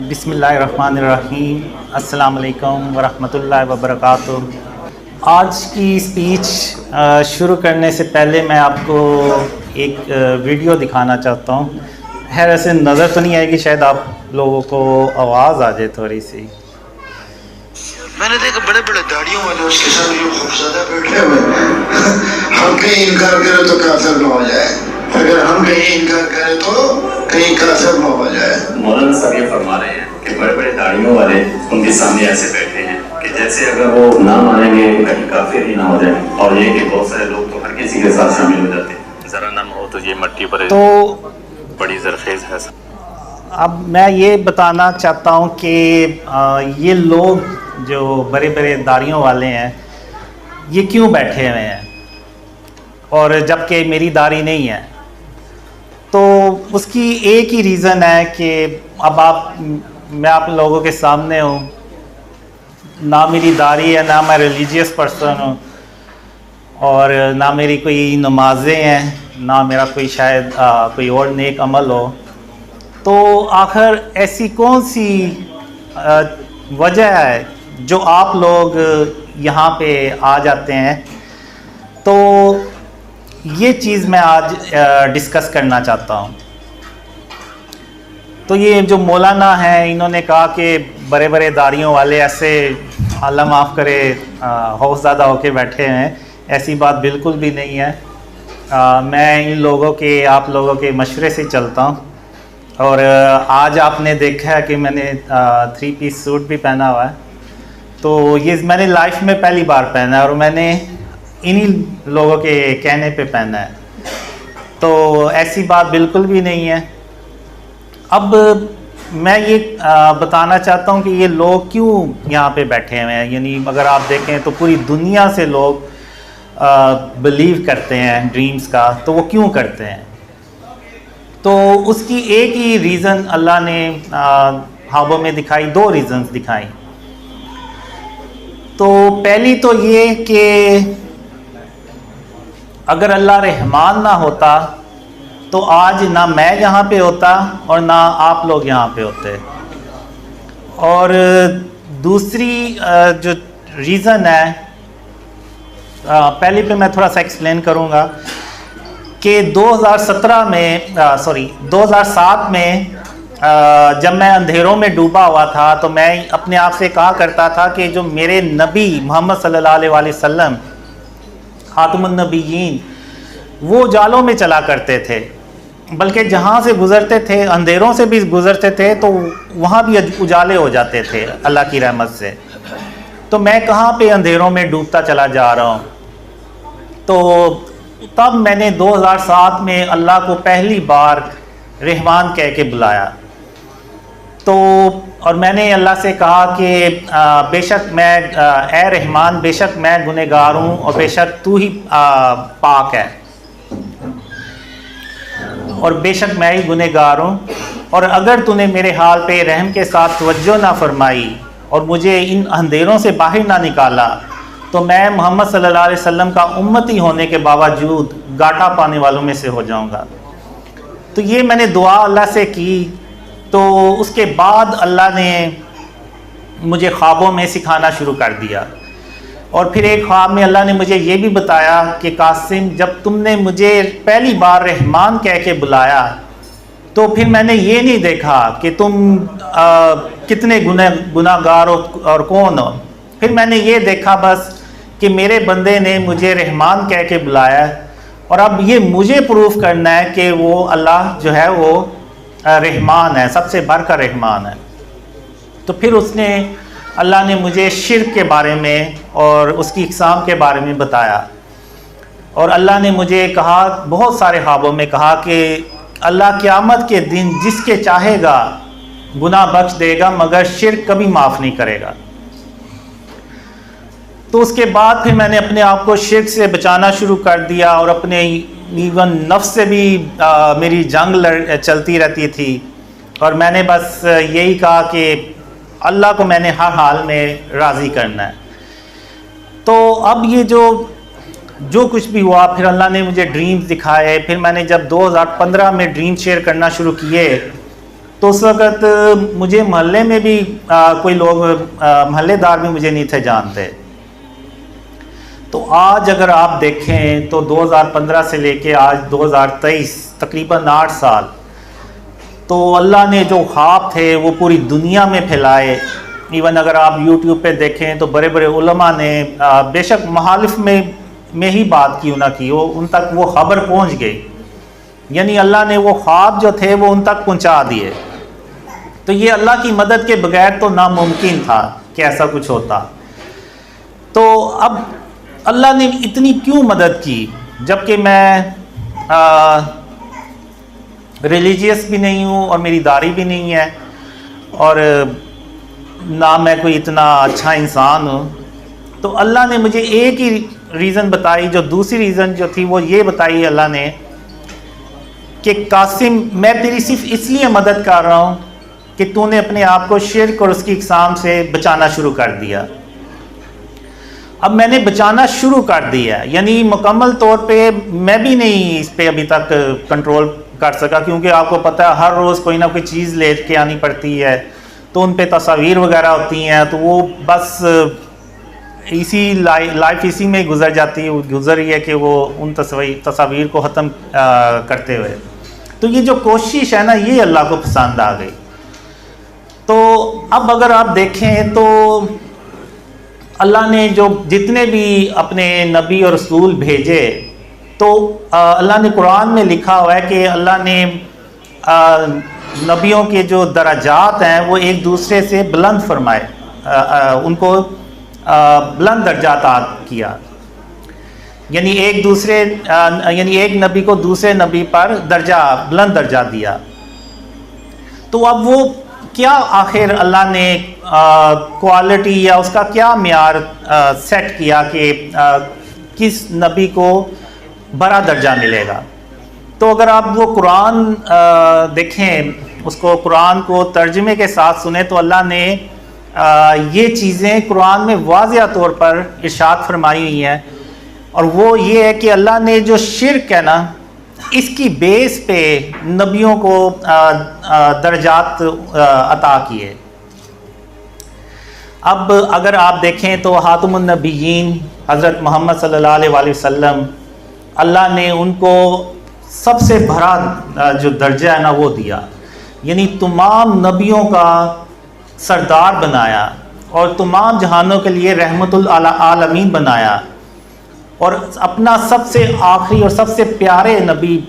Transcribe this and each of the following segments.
بسم اللہ الرحمن الرحیم۔ السلام علیکم ورحمۃ اللہ وبرکاتہ۔ آج کی اسپیچ شروع کرنے سے پہلے میں آپ کو ایک ویڈیو دکھانا چاہتا ہوں۔ خیر ایسے نظر تو نہیں آئے گی، شاید آپ لوگوں کو آواز آ جائے تھوڑی سی۔ میں نے دیکھا بڑے بڑے داڑیوں والے اس کے ساتھ جو خوفزدہ بیٹھے ہوئے، ہم کہیں انکار کریں تو کافر نہ ہو جائے، اگر ہم کہیں انکار کریں تو کہیں کافر نہ ہو جائے۔ مولانا صاحب یہ فرما رہے ہیں کہ بڑے بڑے داڑیوں والے ان کے سامنے ایسے بیٹھے ہیں کہ جیسے اگر وہ نہ مانیں گے کہیں کافر ہی نہ ہو جائے، اور یہ کہ بہت سارے لوگ تو ہر کسی کے ساتھ شامل ہو جاتے ہیں، ذرا نم ہو تو یہ مٹی پر تو بڑی زرخیز ہے۔ اب میں یہ بتانا چاہتا ہوں کہ یہ لوگ جو بڑے بڑے داڑھیوں والے ہیں یہ کیوں بیٹھے ہوئے ہیں، اور جبکہ میری داڑھی نہیں ہے۔ تو اس کی ایک ہی ریزن ہے کہ اب میں آپ لوگوں کے سامنے ہوں، نہ میری داڑھی ہے، نہ میں ریلیجیس پرسن ہوں، اور نہ میری کوئی نمازیں ہیں، نہ میرا کوئی شاید کوئی اور نیک عمل ہو۔ تو آخر ایسی کون سی وجہ ہے جو آپ لوگ یہاں پہ آ جاتے ہیں؟ تو یہ چیز میں آج ڈسکس کرنا چاہتا ہوں۔ تو یہ جو مولانا ہیں انہوں نے کہا کہ بڑے بڑے داڑھیوں والے ایسے اللہ معاف کرے خوف زدہ ہو کے بیٹھے ہیں، ایسی بات بالکل بھی نہیں ہے۔ میں ان لوگوں کے آپ لوگوں کے مشورے سے چلتا ہوں، اور آج آپ نے دیکھا ہے کہ میں نے 3 پیس سوٹ بھی پہنا ہوا ہے۔ تو یہ میں نے لائف میں پہلی بار پہنا ہے، اور میں نے انہی لوگوں کے کہنے پہ پہنا ہے، تو ایسی بات بالکل بھی نہیں ہے۔ اب میں یہ بتانا چاہتا ہوں کہ یہ لوگ کیوں یہاں پہ بیٹھے ہوئے ہیں، یعنی اگر آپ دیکھیں تو پوری دنیا سے لوگ بلیو کرتے ہیں ڈریمز کا، تو وہ کیوں کرتے ہیں؟ تو اس کی ایک ہی ریزن اللہ نے خوابوں میں دکھائی، 2 ریزنز دکھائی۔ تو پہلی تو یہ کہ اگر اللہ رحمان نہ ہوتا تو آج نہ میں یہاں پہ ہوتا اور نہ آپ لوگ یہاں پہ ہوتے۔ اور دوسری جو ریزن ہے، پہلے پہ میں تھوڑا سا ایکسپلین کروں گا کہ 2007 میں جب میں اندھیروں میں ڈوبا ہوا تھا تو میں اپنے آپ سے کہا کرتا تھا کہ جو میرے نبی محمد صلی اللہ علیہ وسلم خاتم النبیین وہ جالوں میں چلا کرتے تھے، بلکہ جہاں سے گزرتے تھے اندھیروں سے بھی گزرتے تھے تو وہاں بھی اجالے ہو جاتے تھے اللہ کی رحمت سے۔ تو میں کہاں پہ اندھیروں میں ڈوبتا چلا جا رہا ہوں؟ تو تب میں نے 2007 میں اللہ کو پہلی بار رحمان کہہ کے بلایا، تو اور میں نے اللہ سے کہا کہ بے شک میں اے رحمان بے شک میں گنہگار ہوں، اور بے شک تو ہی پاک ہے، اور بے شک میں ہی گنہگار ہوں، اور اگر تو نے میرے حال پہ رحم کے ساتھ توجہ نہ فرمائی اور مجھے ان اندھیروں سے باہر نہ نکالا تو میں محمد صلی اللہ علیہ وسلم کا امتی ہونے کے باوجود گھاٹا پانے والوں میں سے ہو جاؤں گا۔ تو یہ میں نے دعا اللہ سے کی۔ تو اس کے بعد اللہ نے مجھے خوابوں میں سکھانا شروع کر دیا، اور پھر ایک خواب میں اللہ نے مجھے یہ بھی بتایا کہ قاسم جب تم نے مجھے پہلی بار رحمان کہہ کے بلایا تو پھر میں نے یہ نہیں دیکھا کہ تم کتنے گناہ گار ہو اور کون ہو، پھر میں نے یہ دیکھا بس کہ میرے بندے نے مجھے رحمان کہہ کے بلایا، اور اب یہ مجھے پروف کرنا ہے کہ وہ اللہ جو ہے وہ رحمان ہے، سب سے بڑھ کر رحمان ہے۔ تو پھر اللہ نے مجھے شرک کے بارے میں اور اس کی اقسام کے بارے میں بتایا، اور اللہ نے مجھے کہا بہت سارے خوابوں میں کہا کہ اللہ قیامت کے دن جس کے چاہے گا گناہ بخش دے گا مگر شرک کبھی معاف نہیں کرے گا۔ تو اس کے بعد پھر میں نے اپنے آپ کو شرک سے بچانا شروع کر دیا، اور اپنے ایون نفس سے بھی میری جنگ چلتی رہتی تھی، اور میں نے بس یہی کہا کہ اللہ کو میں نے ہر حال میں راضی کرنا ہے۔ تو اب یہ جو کچھ بھی ہوا، پھر اللہ نے مجھے ڈریمز دکھائے، پھر میں نے جب 2015 میں ڈریم شیئر کرنا شروع کیے تو اس وقت مجھے محلے میں بھی کوئی لوگ محلے دار بھی مجھے نہیں تھے جانتے. تو آج اگر آپ دیکھیں تو 2015 سے لے کے آج 2023 تقریباً 8 سال، تو اللہ نے جو خواب تھے وہ پوری دنیا میں پھیلائے. ایون اگر آپ یوٹیوب پہ دیکھیں تو بڑے بڑے علماء نے بے شک مخالف میں ہی بات کیوں نہ کی، ان تک وہ خبر پہنچ گئی. یعنی اللہ نے وہ خواب جو تھے وہ ان تک پہنچا دیے. تو یہ اللہ کی مدد کے بغیر تو ناممکن تھا کہ ایسا کچھ ہوتا. تو اب اللہ نے اتنی کیوں مدد کی، جبکہ میں ریلیجیس بھی نہیں ہوں اور میری داڑھی بھی نہیں ہے اور نہ میں کوئی اتنا اچھا انسان ہوں. تو اللہ نے مجھے ایک ہی ریزن بتائی، جو دوسری ریزن جو تھی وہ یہ بتائی اللہ نے کہ قاسم میں تیری صرف اس لیے مدد کر رہا ہوں کہ تو نے اپنے آپ کو شرک اور اس کی اقسام سے بچانا شروع کر دیا. اب میں نے بچانا شروع کر دیا، یعنی مکمل طور پہ میں بھی نہیں اس پہ ابھی تک کنٹرول کر سکا، کیونکہ آپ کو پتہ ہے ہر روز کوئی نہ کوئی چیز لے کے آنی پڑتی ہے، تو ان پہ تصاویر وغیرہ ہوتی ہیں، تو وہ بس اسی لائف اسی میں گزر جاتی ہے، گزر رہی ہے کہ وہ ان تصاویر کو ختم کرتے ہوئے. تو یہ جو کوشش ہے نا، یہ اللہ کو پسند آ گئی. تو اب اگر آپ دیکھیں تو اللہ نے جو جتنے بھی اپنے نبی اور رسول بھیجے، تو اللہ نے قرآن میں لکھا ہوا ہے کہ اللہ نے نبیوں کے جو درجات ہیں وہ ایک دوسرے سے بلند فرمائے، ان کو بلند درجات کیا. یعنی ایک نبی کو دوسرے نبی پر بلند درجہ دیا. تو اب وہ کیا آخر اللہ نے کوالٹی یا اس کا کیا معیار سیٹ کیا کہ کس نبی کو بڑا درجہ ملے گا؟ تو اگر آپ وہ قرآن دیکھیں، اس کو قرآن کو ترجمے کے ساتھ سنیں، تو اللہ نے یہ چیزیں قرآن میں واضح طور پر ارشاد فرمائی ہوئی ہیں. اور وہ یہ ہے کہ اللہ نے جو شرک ہے نا، اس کی بیس پہ نبیوں کو درجات عطا کیے. اب اگر آپ دیکھیں تو خاتم النبیین حضرت محمد صلی اللہ علیہ وآلہ وسلم، اللہ نے ان کو سب سے بڑا جو درجہ ہے نا وہ دیا، یعنی تمام نبیوں کا سردار بنایا اور تمام جہانوں کے لیے رحمت للعالمین بنایا، اور اپنا سب سے آخری اور سب سے پیارے نبی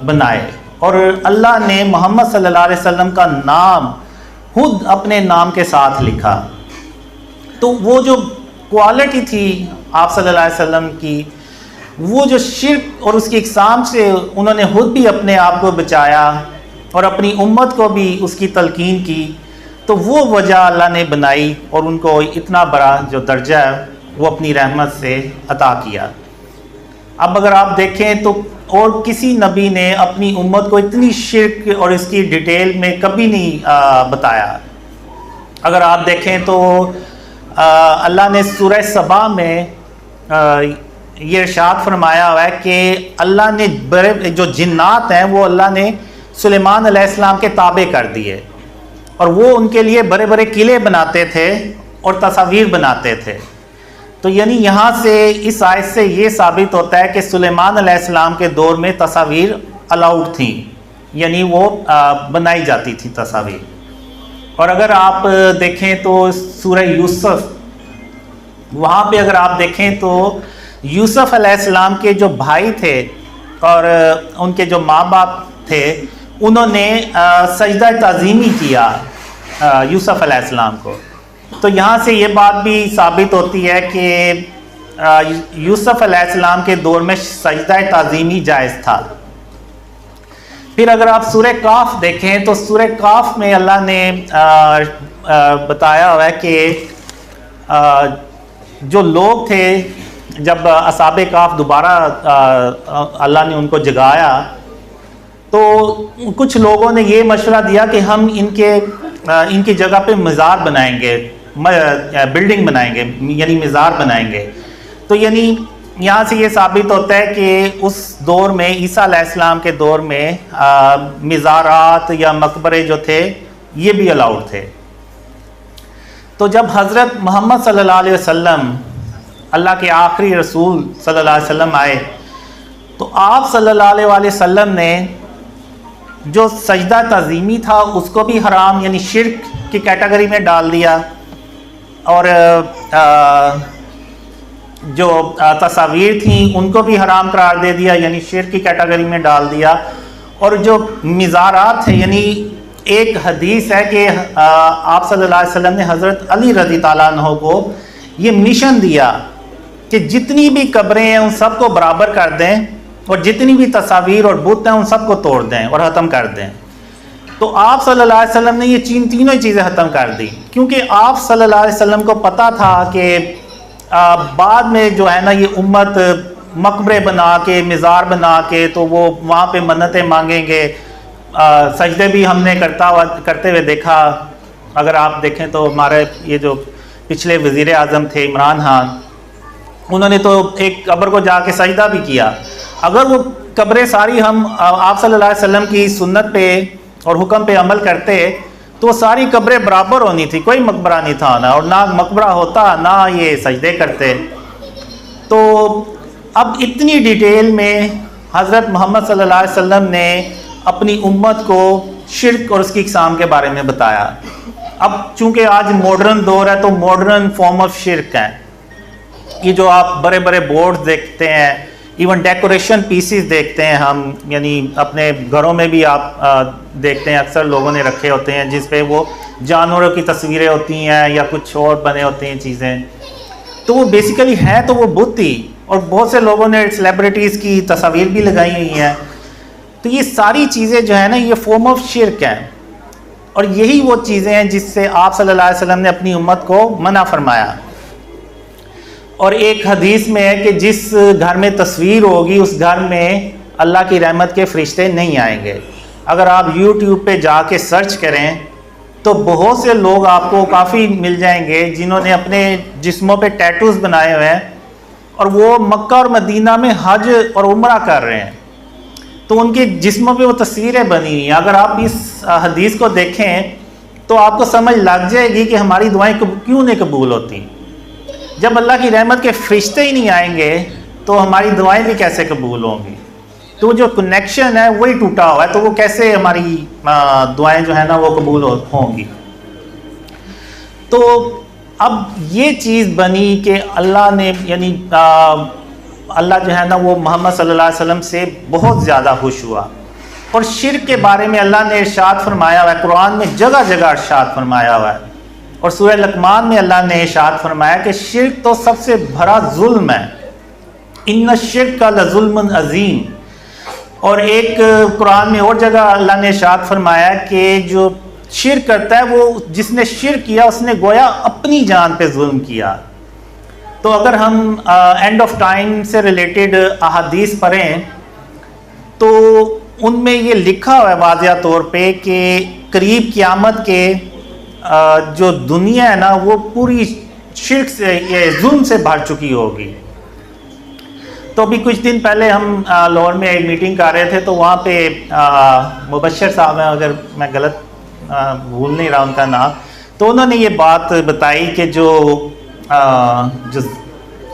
بنائے. اور اللہ نے محمد صلی اللہ علیہ وسلم کا نام خود اپنے نام کے ساتھ لکھا. تو وہ جو کوالٹی تھی آپ صلی اللہ علیہ وسلم کی، وہ جو شرک اور اس کی اقسام سے انہوں نے خود بھی اپنے آپ کو بچایا اور اپنی امت کو بھی اس کی تلقین کی، تو وہ وجہ اللہ نے بنائی اور ان کو اتنا بڑا جو درجہ ہے وہ اپنی رحمت سے عطا کیا. اب اگر آپ دیکھیں تو اور کسی نبی نے اپنی امت کو اتنی شرک اور اس کی ڈیٹیل میں کبھی نہیں بتایا. اگر آپ دیکھیں تو اللہ نے سورہ سبا میں یہ ارشاد فرمایا ہوا ہے کہ اللہ نے بڑے جو جنات ہیں وہ اللہ نے سلیمان علیہ السلام کے تابع کر دیے، اور وہ ان کے لیے بڑے بڑے قلعے بناتے تھے اور تصاویر بناتے تھے. تو یعنی یہاں سے اس آیت سے یہ ثابت ہوتا ہے کہ سلیمان علیہ السلام کے دور میں تصاویر الاؤڈ تھیں، یعنی وہ بنائی جاتی تھی تصاویر. اور اگر آپ دیکھیں تو سورہ یوسف، وہاں پہ اگر آپ دیکھیں تو یوسف علیہ السلام کے جو بھائی تھے اور ان کے جو ماں باپ تھے، انہوں نے سجدہ تعظیمی کیا یوسف علیہ السلام کو. تو یہاں سے یہ بات بھی ثابت ہوتی ہے کہ یوسف علیہ السلام کے دور میں سجدہ تعظیمی جائز تھا. پھر اگر آپ سورہ کاف دیکھیں تو سورہ کاف میں اللہ نے بتایا ہوا ہے کہ جو لوگ تھے، جب اصحاب کاف دوبارہ اللہ نے ان کو جگایا، تو کچھ لوگوں نے یہ مشورہ دیا کہ ہم ان کی جگہ پہ مزار بنائیں گے، بلڈنگ بنائیں گے، یعنی مزار بنائیں گے. تو یعنی یہاں سے یہ ثابت ہوتا ہے کہ اس دور میں عیسیٰ علیہ السلام کے دور میں مزارات یا مقبرے جو تھے یہ بھی الاؤڈ تھے. تو جب حضرت محمد صلی اللہ علیہ وسلم اللہ کے آخری رسول صلی اللہ علیہ وسلم آئے تو آپ صلی اللہ علیہ وسلم نے جو سجدہ تعظیمی تھا اس کو بھی حرام یعنی شرک کی کیٹیگری میں ڈال دیا, اور جو تصاویر تھیں ان کو بھی حرام قرار دے دیا یعنی شرک کی کیٹیگری میں ڈال دیا. اور جو مزارات تھے یعنی ایک حدیث ہے کہ آپ صلی اللہ علیہ وسلم نے حضرت علی رضی تعالیٰ عنہ کو یہ مشن دیا کہ جتنی بھی قبریں ہیں ان سب کو برابر کر دیں اور جتنی بھی تصاویر اور بت ہیں ان سب کو توڑ دیں اور ختم کر دیں. تو آپ صلی اللہ علیہ وسلم نے یہ تینوں ہی چیزیں ختم کر دی, کیونکہ آپ صلی اللہ علیہ وسلم کو پتہ تھا کہ بعد میں جو ہے نا یہ امت مقبرے بنا کے مزار بنا کے تو وہ وہاں پہ منتیں مانگیں گے. سجدے بھی ہم نے کرتے ہوئے دیکھا. اگر آپ دیکھیں تو ہمارے یہ جو پچھلے وزیر اعظم تھے عمران خان, انہوں نے تو ایک قبر کو جا کے سجدہ بھی کیا. اگر وہ قبریں ساری ہم آپ صلی اللہ علیہ وسلم کی سنت پہ اور حکم پہ عمل کرتے تو ساری قبریں برابر ہونی تھی, کوئی مقبرہ نہیں تھا نا, اور نہ مقبرہ ہوتا نہ یہ سجدے کرتے. تو اب اتنی ڈیٹیل میں حضرت محمد صلی اللہ علیہ وسلم نے اپنی امت کو شرک اور اس کی اقسام کے بارے میں بتایا. اب چونکہ آج ماڈرن دور ہے تو ماڈرن فارم آف شرک ہیں یہ جو آپ بڑے بڑے بورڈز دیکھتے ہیں, ایون ڈیکوریشن پیسز دیکھتے ہیں ہم, یعنی اپنے گھروں میں بھی آپ دیکھتے ہیں اکثر لوگوں نے رکھے ہوتے ہیں جس پہ وہ جانوروں کی تصویریں ہوتی ہیں یا کچھ اور بنے ہوتے ہیں چیزیں. تو وہ بیسیکلی ہے تو وہ بت ہی, اور بہت سے لوگوں نے سیلیبریٹیز کی تصاویر بھی لگائی ہوئی ہیں. تو یہ ساری چیزیں جو ہیں نا یہ فارم آف شرک ہیں, اور یہی وہ چیزیں ہیں جس سے آپ صلی اللہ علیہ وسلم نے اپنی امت کو منع فرمایا. اور ایک حدیث میں ہے کہ جس گھر میں تصویر ہوگی اس گھر میں اللہ کی رحمت کے فرشتے نہیں آئیں گے. اگر آپ یوٹیوب پہ جا کے سرچ کریں تو بہت سے لوگ آپ کو کافی مل جائیں گے جنہوں نے اپنے جسموں پہ ٹیٹوز بنائے ہوئے ہیں اور وہ مکہ اور مدینہ میں حج اور عمرہ کر رہے ہیں, تو ان کے جسموں پہ وہ تصویریں بنی ہوئی ہیں. اگر آپ اس حدیث کو دیکھیں تو آپ کو سمجھ لگ جائے گی کہ ہماری دعائیں کیوں نہیں قبول ہوتی. جب اللہ کی رحمت کے فرشتے ہی نہیں آئیں گے تو ہماری دعائیں بھی کیسے قبول ہوں گی. تو جو کنیکشن ہے وہی ٹوٹا ہوا ہے, تو وہ کیسے ہماری دعائیں جو ہیں نا وہ قبول ہوں گی. تو اب یہ چیز بنی کہ اللہ نے یعنی اللہ جو ہے نا وہ محمد صلی اللہ علیہ وسلم سے بہت زیادہ خوش ہوا. اور شرک کے بارے میں اللہ نے ارشاد فرمایا ہوا ہے, قرآن میں جگہ جگہ ارشاد فرمایا ہوا ہے. اور سورہ لقمان میں اللہ نے ارشاد فرمایا کہ شرک تو سب سے بڑا ظلم ہے, ان الشرک لظلم عظیم. اور ایک قرآن میں اور جگہ اللہ نے ارشاد فرمایا کہ جو شرک کرتا ہے وہ جس نے شرک کیا اس نے گویا اپنی جان پہ ظلم کیا. تو اگر ہم اینڈ آف ٹائم سے ریلیٹڈ احادیث پڑھیں تو ان میں یہ لکھا ہوا ہے واضح طور پہ کہ قریب قیامت کے جو دنیا ہے نا وہ پوری شرک سے یہ ظلم سے بھر چکی ہوگی. تو ابھی کچھ دن پہلے ہم لاہور میں ایک میٹنگ کر رہے تھے تو وہاں پہ مبشر صاحب ہیں, اگر میں غلط بھول نہیں رہا ان کا نام, تو انہوں نے یہ بات بتائی کہ جو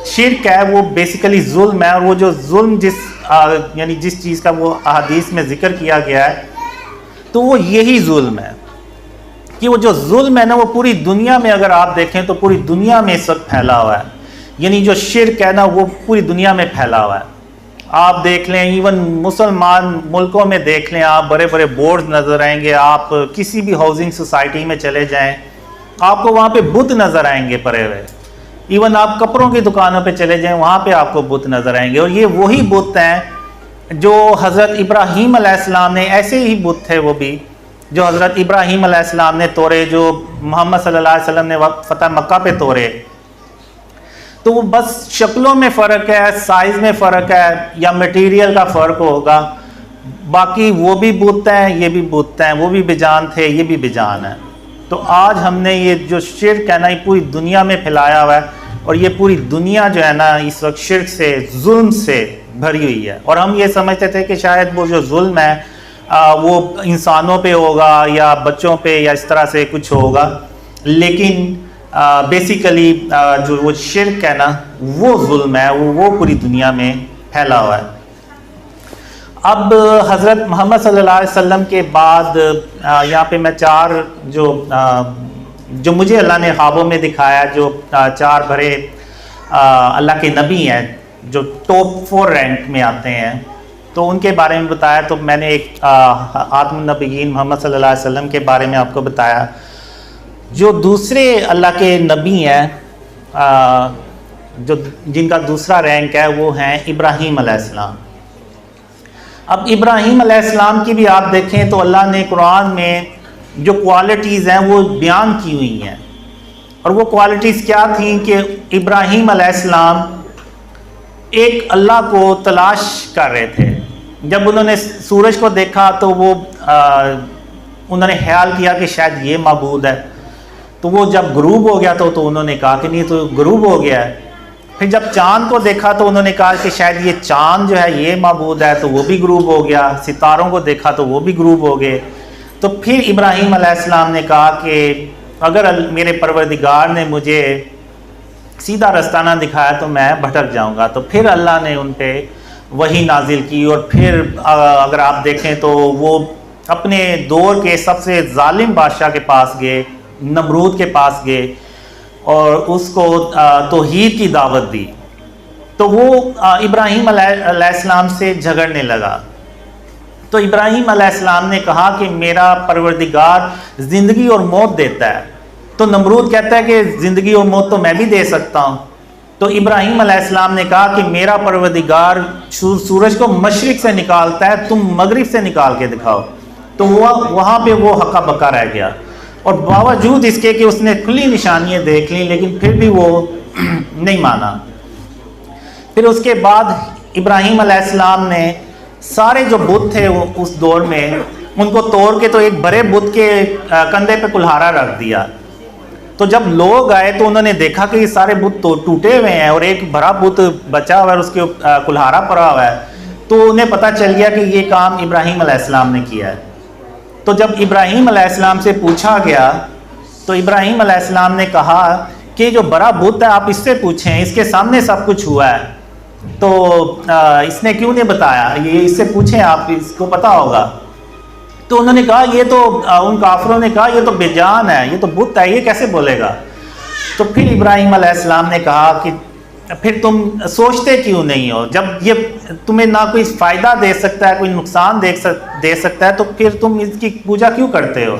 شرک ہے وہ بیسیکلی ظلم ہے, اور وہ جو ظلم یعنی جس چیز کا وہ احادیث میں ذکر کیا گیا ہے تو وہ یہی ظلم ہے کہ وہ جو ظلم ہے نا وہ پوری دنیا میں اگر آپ دیکھیں تو پوری دنیا میں اس وقت پھیلا ہوا ہے. یعنی جو شرک ہے نا وہ پوری دنیا میں پھیلا ہوا ہے. آپ دیکھ لیں ایون مسلمان ملکوں میں دیکھ لیں, آپ بڑے بڑے بورڈز نظر آئیں گے. آپ کسی بھی ہاؤسنگ سوسائٹی میں چلے جائیں آپ کو وہاں پہ بت نظر آئیں گے پڑے ہوئے. ایون آپ کپڑوں کی دکانوں پہ چلے جائیں وہاں پہ آپ کو بت نظر آئیں گے. اور یہ وہی بت ہیں جو حضرت ابراہیم علیہ السلام نے, ایسے ہی بت تھے وہ بھی جو حضرت ابراہیم علیہ السلام نے توڑے, جو محمد صلی اللہ علیہ وسلم نے فتح مکہ پہ توڑے. تو وہ بس شکلوں میں فرق ہے, سائز میں فرق ہے, یا میٹیریل کا فرق ہوگا. باقی وہ بھی بت ہیں یہ بھی بت ہیں, وہ بھی بجان تھے یہ بھی بجان ہیں. تو آج ہم نے یہ جو شرک ہے نا یہ پوری دنیا میں پھیلایا ہوا ہے. اور یہ پوری دنیا جو ہے نا اس وقت شرک سے ظلم سے بھری ہوئی ہے، اور ہم یہ سمجھتے تھے کہ شاید وہ جو ظلم ہے وہ انسانوں پہ ہوگا یا بچوں پہ یا اس طرح سے کچھ ہوگا، لیکن بیسیکلی جو وہ شرک ہے نا وہ ظلم ہے، وہ پوری دنیا میں پھیلا ہوا ہے۔ اب حضرت محمد صلی اللہ علیہ وسلم کے بعد یہاں پہ میں چار جو مجھے اللہ نے خوابوں میں دکھایا، جو چار بڑے اللہ کے نبی ہیں جو ٹاپ 4 رینک میں آتے ہیں، تو ان کے بارے میں بتایا۔ تو میں نے ایک خاتم النبیین محمد صلی اللہ علیہ وسلم کے بارے میں آپ کو بتایا۔ جو دوسرے اللہ کے نبی ہیں جن کا دوسرا رینک ہے وہ ہیں ابراہیم علیہ السلام۔ اب ابراہیم علیہ السلام کی بھی آپ دیکھیں تو اللہ نے قرآن میں جو کوالٹیز ہیں وہ بیان کی ہوئی ہیں، اور وہ کوالٹیز کیا تھیں کہ ابراہیم علیہ السلام ایک اللہ کو تلاش کر رہے تھے۔ جب انہوں نے سورج کو دیکھا تو وہ انہوں نے خیال کیا کہ شاید یہ معبود ہے، تو وہ جب غروب ہو گیا تو انہوں نے کہا کہ نہیں تو غروب ہو گیا ہے۔ پھر جب چاند کو دیکھا تو انہوں نے کہا کہ شاید یہ چاند جو ہے یہ معبود ہے، تو وہ بھی غروب ہو گیا۔ ستاروں کو دیکھا تو وہ بھی غروب ہو گئے۔ تو پھر ابراہیم علیہ السلام نے کہا کہ اگر میرے پروردگار نے مجھے سیدھا رستہ نہ دکھایا تو میں بھٹک جاؤں گا۔ تو پھر اللہ نے ان پہ وحی نازل کی، اور پھر اگر آپ دیکھیں تو وہ اپنے دور کے سب سے ظالم بادشاہ کے پاس گئے، نمرود کے پاس گئے، اور اس کو توحید کی دعوت دی۔ تو وہ ابراہیم علیہ السلام سے جھگڑنے لگا۔ تو ابراہیم علیہ السلام نے کہا کہ میرا پروردگار زندگی اور موت دیتا ہے۔ تو نمرود کہتا ہے کہ زندگی اور موت تو میں بھی دے سکتا ہوں۔ تو ابراہیم علیہ السلام نے کہا کہ میرا پروردگار سورج کو مشرق سے نکالتا ہے، تم مغرب سے نکال کے دکھاؤ۔ تو وہاں پہ وہ ہکا بکا رہ گیا، اور باوجود اس کے کہ اس نے کھلی نشانیاں دیکھ لیں لیکن پھر بھی وہ نہیں مانا۔ پھر اس کے بعد ابراہیم علیہ السلام نے سارے جو بت تھے اس دور میں ان کو توڑ کے تو ایک بڑے بت کے کندھے پہ کلہارا رکھ دیا۔ تو جب لوگ آئے تو انہوں نے دیکھا کہ یہ سارے بت ٹوٹے ہوئے ہیں اور ایک بڑا بت بچا ہوا ہے، اس کے کلہارا پڑا ہوا ہے۔ تو انہیں پتہ چل گیا کہ یہ کام ابراہیم علیہ السلام نے کیا ہے۔ تو جب ابراہیم علیہ السلام سے پوچھا گیا تو ابراہیم علیہ السلام نے کہا کہ جو بڑا بت ہے آپ اس سے پوچھیں، اس کے سامنے سب کچھ ہوا ہے، تو اس نے کیوں نہیں بتایا، یہ اس سے پوچھیں، آپ اس کو پتہ ہوگا۔ تو انہوں نے کہا یہ تو ان کافروں نے کہا یہ تو بے جان ہے، یہ تو بت ہے، یہ کیسے بولے گا۔ تو پھر ابراہیم علیہ السلام نے کہا کہ پھر تم سوچتے کیوں نہیں ہو، جب یہ تمہیں نہ کوئی فائدہ دے سکتا ہے کوئی نقصان دے سکتا ہے تو پھر تم اس کی پوجا کیوں کرتے ہو۔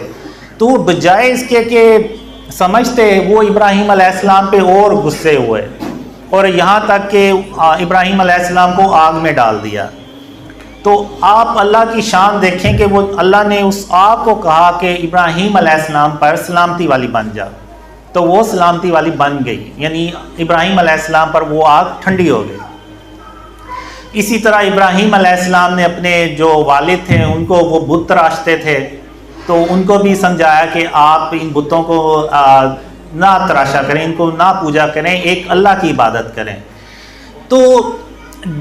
تو وہ بجائے اس کے کہ سمجھتے وہ ابراہیم علیہ السلام پہ اور غصے ہوئے، اور یہاں تک کہ ابراہیم علیہ السلام کو آگ میں ڈال دیا۔ تو آپ اللہ کی شان دیکھیں کہ وہ اللہ نے اس آگ کو کہا کہ ابراہیم علیہ السلام پر سلامتی والی بن جا، تو وہ سلامتی والی بن گئی، یعنی ابراہیم علیہ السلام پر وہ آگ ٹھنڈی ہو گئی۔ اسی طرح ابراہیم علیہ السلام نے اپنے جو والد تھے ان کو وہ بت تراشتے تھے تو ان کو بھی سمجھایا کہ آپ ان بتوں کو نہ تراشا کریں، ان کو نہ پوجا کریں، ایک اللہ کی عبادت کریں۔ تو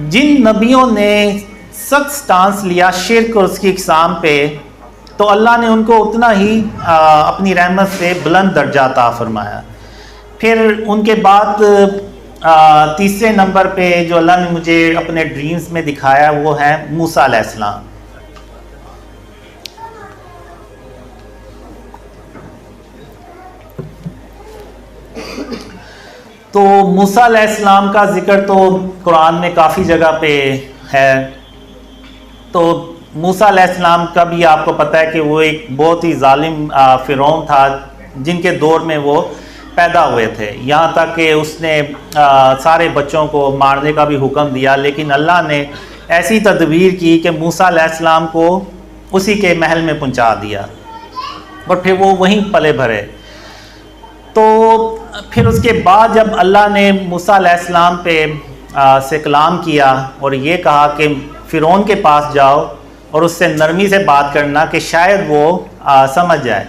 جن نبیوں نے سخت سٹانس لیا شرک اور اس کی اقسام پہ، تو اللہ نے ان کو اتنا ہی اپنی رحمت سے بلند درجہ عطا فرمایا۔ پھر ان کے بعد تیسرے نمبر پہ جو اللہ نے مجھے اپنے ڈریمز میں دکھایا وہ ہے موسیٰ علیہ السلام۔ تو موسیٰ علیہ السلام کا ذکر تو قرآن میں کافی جگہ پہ ہے۔ تو موسیٰ علیہ السلام کا بھی آپ کو پتہ ہے کہ وہ ایک بہت ہی ظالم فرعون تھا جن کے دور میں وہ پیدا ہوئے تھے، یہاں تک کہ اس نے سارے بچوں کو مارنے کا بھی حکم دیا، لیکن اللہ نے ایسی تدبیر کی کہ موسیٰ علیہ السلام کو اسی کے محل میں پہنچا دیا اور پھر وہ وہیں پلے بھرے۔ تو پھر اس کے بعد جب اللہ نے موسیٰ علیہ السلام پہ سے کلام کیا اور یہ کہا کہ فرعون کے پاس جاؤ اور اس سے نرمی سے بات کرنا کہ شاید وہ سمجھ جائے،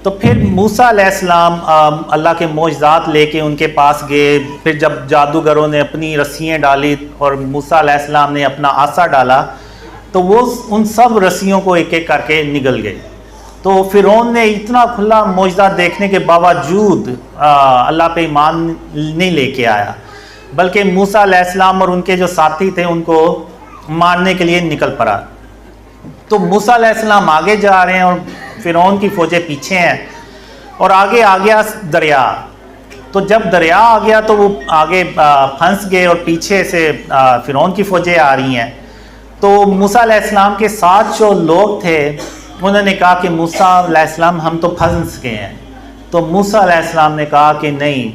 تو پھر موسیٰ علیہ السلام اللہ کے معجزات لے کے ان کے پاس گئے. پھر جب جادوگروں نے اپنی رسیاں ڈالی اور موسیٰ علیہ السلام نے اپنا عصا ڈالا تو وہ ان سب رسیوں کو ایک ایک کر کے نگل گئے. تو فرعون نے اتنا کھلا معجزہ دیکھنے کے باوجود اللہ پہ ایمان نہیں لے کے آیا، بلکہ موسیٰ علیہ السلام اور ان کے جو ساتھی تھے ان کو مارنے کے لیے نکل پڑا. تو موسیٰ علیہ السلام آگے جا رہے ہیں اور فرعون کی فوجیں پیچھے ہیں، اور آگے آ گیا دریا. تو جب دریا آ گیا تو وہ آگے پھنس گئے اور پیچھے سے فرعون کی فوجیں آ رہی ہیں. تو موسیٰ علیہ السلام کے ساتھ جو لوگ تھے انہوں نے کہا کہ موسیٰ علیہ السلام ہم تو پھنس گئے ہیں. تو موسیٰ علیہ السلام نے کہا کہ نہیں،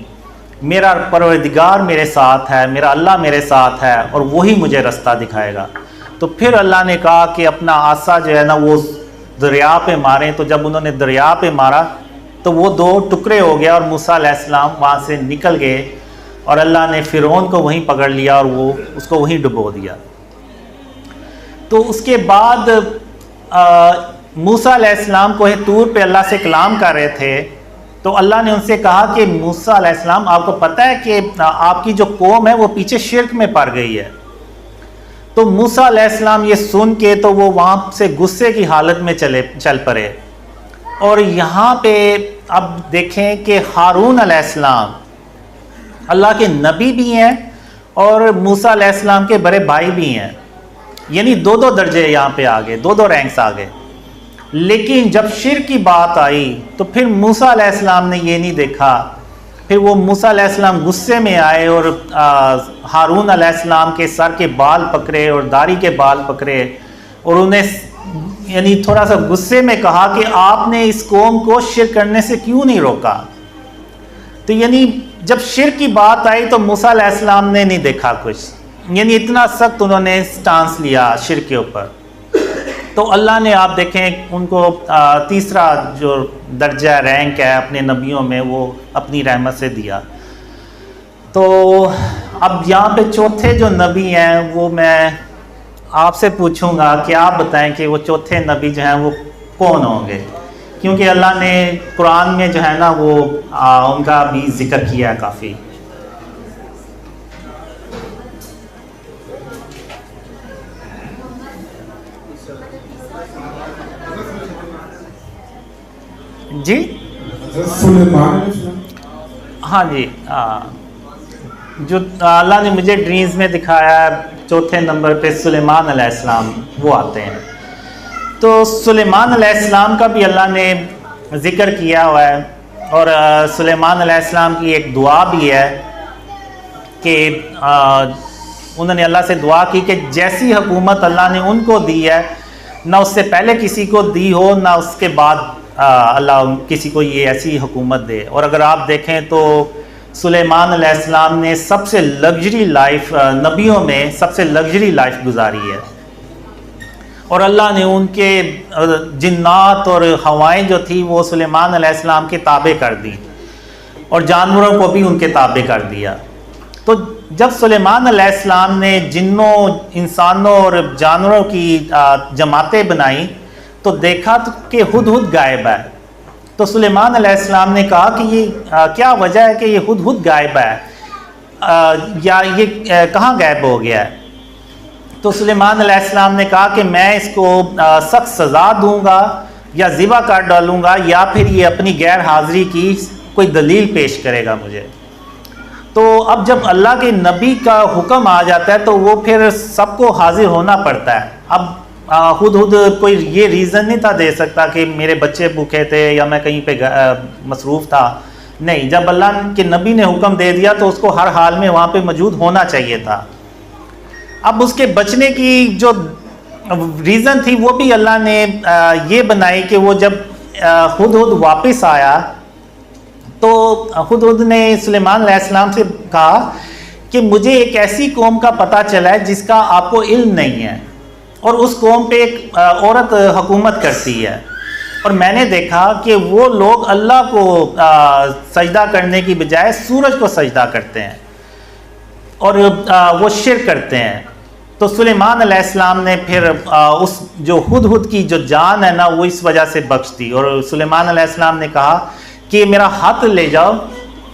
میرا پروردگار میرے ساتھ ہے، میرا اللہ میرے ساتھ ہے اور وہی مجھے رستہ دکھائے گا. تو پھر اللہ نے کہا کہ اپنا عصا جو ہے نا وہ دریا پہ ماریں. تو جب انہوں نے دریا پہ مارا تو وہ دو ٹکڑے ہو گیا اور موسیٰ علیہ السلام وہاں سے نکل گئے اور اللہ نے فرعون کو وہیں پکڑ لیا اور وہ اس کو وہیں ڈبو دیا. تو اس کے بعد موسیٰ علیہ السلام کوہ طور پہ اللہ سے کلام کر رہے تھے. تو اللہ نے ان سے کہا کہ موسیٰ علیہ السلام آپ کو پتہ ہے کہ آپ کی جو قوم ہے وہ پیچھے شرک میں پڑ گئی ہے. تو موسیٰ علیہ السلام یہ سن کے تو وہ وہاں سے غصے کی حالت میں چل پڑے. اور یہاں پہ اب دیکھیں کہ ہارون علیہ السلام اللہ کے نبی بھی ہیں اور موسیٰ علیہ السلام کے بڑے بھائی بھی ہیں، یعنی دو درجے یہاں پہ آ گئے، دو رینکس آ گئے. لیکن جب شرک کی بات آئی تو پھر موسیٰ علیہ السلام نے یہ نہیں دیکھا. پھر وہ موسیٰ علیہ السلام غصے میں آئے اور ہارون علیہ السلام کے سر کے بال پکڑے اور داڑھی کے بال پکڑے اور انہیں یعنی تھوڑا سا غصے میں کہا کہ آپ نے اس قوم کو شرک کرنے سے کیوں نہیں روکا. تو یعنی جب شرک کی بات آئی تو موسیٰ علیہ السلام نے نہیں دیکھا کچھ، یعنی اتنا سخت انہوں نے سٹانس لیا شرک کے اوپر. تو اللہ نے آپ دیکھیں ان کو تیسرا جو درجہ رینک ہے اپنے نبیوں میں وہ اپنی رحمت سے دیا. تو اب یہاں پہ چوتھے جو نبی ہیں وہ میں آپ سے پوچھوں گا کہ آپ بتائیں کہ وہ چوتھے نبی جو ہیں وہ کون ہوں گے، کیونکہ اللہ نے قرآن میں جو ہے نا وہ ان کا بھی ذکر کیا ہے کافی. جی ہاں جی، جو اللہ نے مجھے ڈریمز میں دکھایا ہے چوتھے نمبر پہ سلیمان علیہ السلام وہ آتے ہیں. تو سلیمان علیہ السلام کا بھی اللہ نے ذکر کیا ہوا ہے اور سلیمان علیہ السلام کی ایک دعا بھی ہے کہ انہوں نے اللہ سے دعا کی کہ جیسی حکومت اللہ نے ان کو دی ہے نہ اس سے پہلے کسی کو دی ہو نہ اس کے بعد اللہ کسی کو یہ ایسی حکومت دے. اور اگر آپ دیکھیں تو سلیمان علیہ السلام نے سب سے لگژری لائف، نبیوں میں سب سے لگژری لائف گزاری ہے اور اللہ نے ان کے جنات اور ہوائیں جو تھی وہ سلیمان علیہ السلام کے تابع کر دی اور جانوروں کو بھی ان کے تابع کر دیا. تو جب سلیمان علیہ السلام نے جنوں، انسانوں اور جانوروں کی جماعتیں بنائیں تو دیکھا کہ ہدہد غائب ہے. تو سلیمان علیہ السلام نے کہا کہ یہ کیا وجہ ہے کہ یہ ہدہد غائب ہے یا یہ کہاں غائب ہو گیا ہے. تو سلیمان علیہ السلام نے کہا کہ میں اس کو سخت سزا دوں گا یا ذبح کر ڈالوں گا یا پھر یہ اپنی غیر حاضری کی کوئی دلیل پیش کرے گا مجھے. تو اب جب اللہ کے نبی کا حکم آ جاتا ہے تو وہ پھر سب کو حاضر ہونا پڑتا ہے. اب خود کوئی یہ ریزن نہیں تھا دے سکتا کہ میرے بچے بھوکے تھے یا میں کہیں پہ مصروف تھا. نہیں، جب اللہ کے نبی نے حکم دے دیا تو اس کو ہر حال میں وہاں پہ موجود ہونا چاہیے تھا. اب اس کے بچنے کی جو ریزن تھی وہ بھی اللہ نے یہ بنائی کہ وہ جب ہدہد واپس آیا تو ہدہد نے سلیمان علیہ السلام سے کہا کہ مجھے ایک ایسی قوم کا پتہ چلا ہے جس کا آپ کو علم نہیں ہے اور اس قوم پہ ایک عورت حکومت کرتی ہے اور میں نے دیکھا کہ وہ لوگ اللہ کو سجدہ کرنے کی بجائے سورج کو سجدہ کرتے ہیں اور وہ شرک کرتے ہیں. تو سلیمان علیہ السلام نے پھر اس جو ہدہد کی جو جان ہے نا وہ اس وجہ سے بخش دی، اور سلیمان علیہ السلام نے کہا کہ میرا ہاتھ لے جاؤ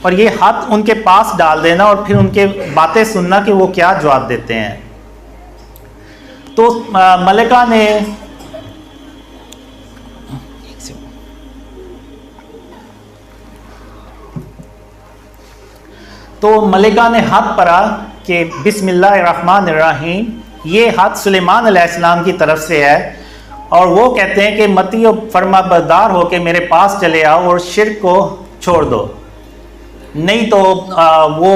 اور یہ ہاتھ ان کے پاس ڈال دینا اور پھر ان کے باتیں سننا کہ وہ کیا جواب دیتے ہیں۔ تو ملکہ نے ہاتھ پڑا کہ بسم اللہ الرحمن الرحیم، یہ ہاتھ سلیمان علیہ السلام کی طرف سے ہے، اور وہ کہتے ہیں کہ متی و فرما بردار ہو کے میرے پاس چلے آؤ اور شرک کو چھوڑ دو، نہیں تو وہ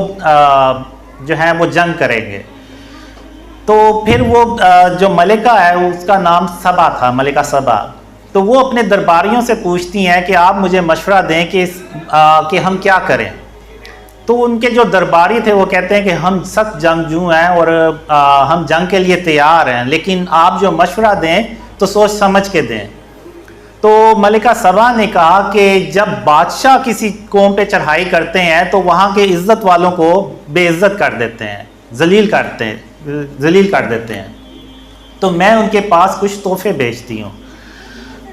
جو ہے وہ جنگ کریں گے۔ تو پھر وہ جو ملکہ ہے اس کا نام سبا تھا، ملکہ سبا، تو وہ اپنے درباریوں سے پوچھتی ہیں کہ آپ مجھے مشورہ دیں کہ ہم کیا کریں۔ تو ان کے جو درباری تھے وہ کہتے ہیں کہ ہم سخت جنگجو ہیں اور ہم جنگ کے لیے تیار ہیں، لیکن آپ جو مشورہ دیں تو سوچ سمجھ کے دیں۔ تو ملکہ سبا نے کہا کہ جب بادشاہ کسی قوم پہ چڑھائی کرتے ہیں تو وہاں کے عزت والوں کو بے عزت کر دیتے ہیں، ذلیل کر دیتے ہیں، تو میں ان کے پاس کچھ تحفے بھیجتی ہوں۔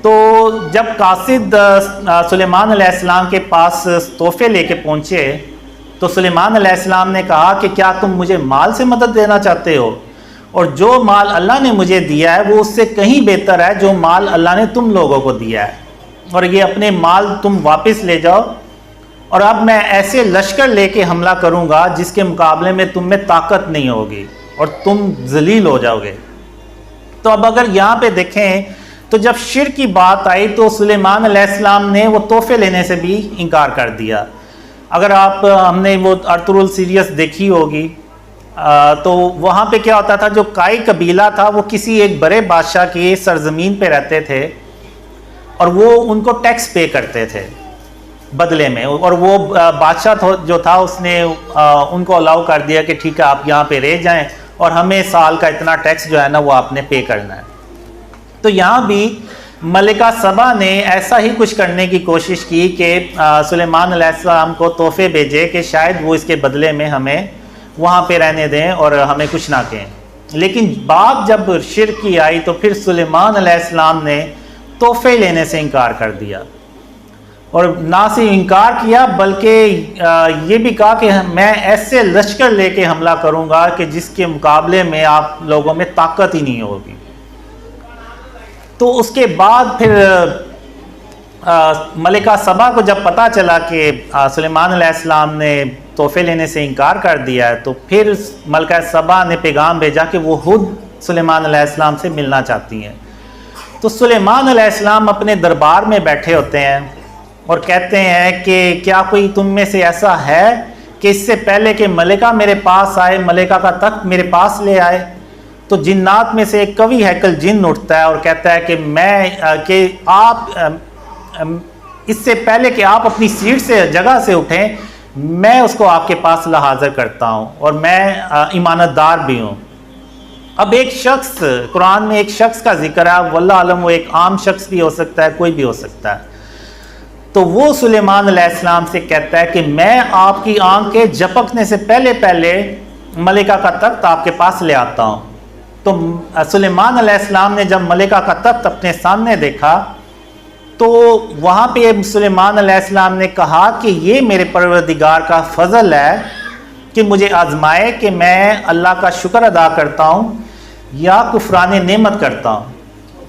تو جب قاصد سلیمان علیہ السلام کے پاس تحفے لے کے پہنچے تو سلیمان علیہ السلام نے کہا کہ کیا تم مجھے مال سے مدد دینا چاہتے ہو؟ اور جو مال اللہ نے مجھے دیا ہے وہ اس سے کہیں بہتر ہے جو مال اللہ نے تم لوگوں کو دیا ہے، اور یہ اپنے مال تم واپس لے جاؤ، اور اب میں ایسے لشکر لے کے حملہ کروں گا جس کے مقابلے میں تم میں طاقت نہیں ہوگی اور تم ذلیل ہو جاؤ گے۔ تو اب اگر یہاں پہ دیکھیں تو جب شرک کی بات آئی تو سلیمان علیہ السلام نے وہ تحفے لینے سے بھی انکار کر دیا۔ اگر ہم نے وہ ارطغرل سیریس دیکھی ہوگی تو وہاں پہ کیا ہوتا تھا، جو کائی قبیلہ تھا وہ کسی ایک بڑے بادشاہ کی سرزمین پہ رہتے تھے اور وہ ان کو ٹیکس پے کرتے تھے بدلے میں، اور وہ بادشاہ جو تھا اس نے ان کو الاؤ کر دیا کہ ٹھیک ہے آپ یہاں پہ رہ جائیں اور ہمیں سال کا اتنا ٹیکس جو ہے نا وہ آپ نے پے کرنا ہے۔ تو یہاں بھی ملکہ سبا نے ایسا ہی کچھ کرنے کی کوشش کی کہ سلیمان علیہ السلام کو تحفے بھیجے کہ شاید وہ اس کے بدلے میں ہمیں وہاں پہ رہنے دیں اور ہمیں کچھ نہ کہیں، لیکن بات جب شرک کی آئی تو پھر سلیمان علیہ السلام نے تحفے لینے سے انکار کر دیا، اور نہ صرف انکار کیا بلکہ یہ بھی کہا کہ میں ایسے لشکر لے کے حملہ کروں گا کہ جس کے مقابلے میں آپ لوگوں میں طاقت ہی نہیں ہوگی۔ تو اس کے بعد پھر ملکہ سبا کو جب پتہ چلا کہ سلیمان علیہ السلام نے تحفے لینے سے انکار کر دیا ہے تو پھر ملکہ سبا نے پیغام بھیجا کہ وہ خود سلیمان علیہ السلام سے ملنا چاہتی ہیں۔ تو سلیمان علیہ السلام اپنے دربار میں بیٹھے ہوتے ہیں اور کہتے ہیں کہ کیا کوئی تم میں سے ایسا ہے کہ اس سے پہلے کہ ملکہ میرے پاس آئے ملکہ کا تخت میرے پاس لے آئے؟ تو جنات میں سے ایک قوی ہیکل جن اٹھتا ہے اور کہتا ہے کہ آپ اس سے پہلے کہ آپ اپنی سیٹ سے جگہ سے اٹھیں میں اس کو آپ کے پاس لا حاضر کرتا ہوں اور میں امانت دار بھی ہوں۔ اب ایک شخص، قرآن میں ایک شخص کا ذکر ہے، واللہ علم وہ ایک عام شخص بھی ہو سکتا ہے، کوئی بھی ہو سکتا ہے۔ تو وہ سلیمان علیہ السلام سے کہتا ہے کہ میں آپ کی آنکھ کے جھپکنے سے پہلے ملکہ کا تخت آپ کے پاس لے آتا ہوں۔ تو سلیمان علیہ السلام نے جب ملکہ کا تخت اپنے سامنے دیکھا تو وہاں پہ سلیمان علیہ السلام نے کہا کہ یہ میرے پروردگار کا فضل ہے کہ مجھے آزمائے کہ میں اللہ کا شکر ادا کرتا ہوں یا کفران نعمت کرتا ہوں،